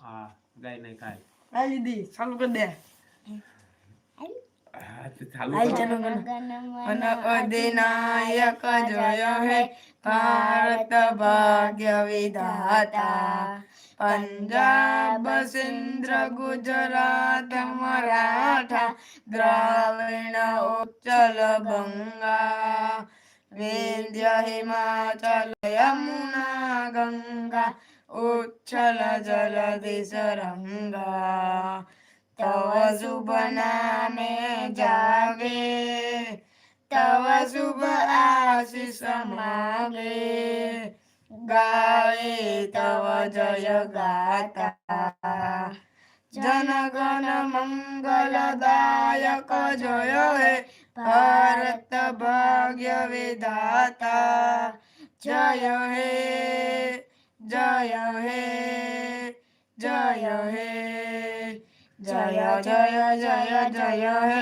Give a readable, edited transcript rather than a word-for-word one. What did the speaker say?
હા ગાય નહીં કાય આ દીદી ચાલુ કરી દે હા તો ચાલુ આઈ કરો ચલો મન અધિનાયક જય હે ભારત ભાગ્ય વિધાતા પંજાબ સિંધ ગુજરાત મરાઠા દ્રાવિડ ઉચ્ચલ બંગા વિંધ્ય હિમાચલ યમુના ગંગા ઉચ્છલ જલધિ સરંગા तव शुभ नामे जागे तव शुभ आशीष मागे गाए तव जय गाता जन गण मंगलदायक जय हे भारत भाग्य विधाता जय हे जय हे जय हे जय जय जय जय हे